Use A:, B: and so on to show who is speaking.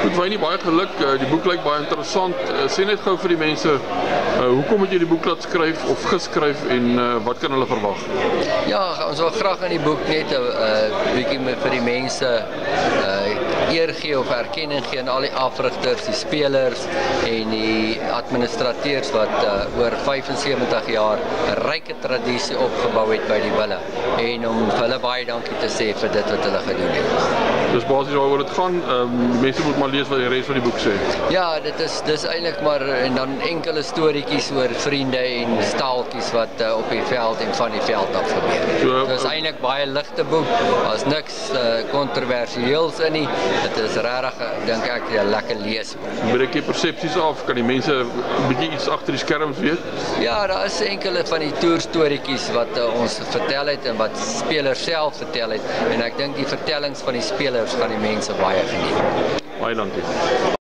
A: Goed, Wynie, baie geluk. Die boek lyk baie interessant. Sê net gou vir die mense, hoekom het jy die boek laat skryf of geskryf en wat kan hulle verwag?
B: Ja, ons wil graag in die boek net 'n bietjie vir die mense eer gee of erkenning gee aan al die afrigters, die spelers en die administrateurs wat oor 75 jaar 'n ryke tradisie opgebou het by die Bulle en om vir hulle baie dankie te sê vir dit wat hulle gedoen het.
A: Dis basies waaroor dit gaan. Mense moet maar lees wat die res van die boek sê.
B: Ja, dis eintlik maar en dan enkele storieetjies oor vriende en staaltjies wat op die veld en van die veld af gebeur. So, dis eintlik baie ligte boek. Daar's niks kontroversieels in nie. Dit is regtig, dink ek, 'n lekker leesboek.
A: Breek jy persepsies af? Kan die mense 'n bietjie iets agter die skerms weet?
B: Ja, daar is enkele van die toerstorieetjies wat ons vertel het en wat spelers self vertel het en ek dink die vertellings van die spelers gaan die mense baie geniet.
A: Baie dankie.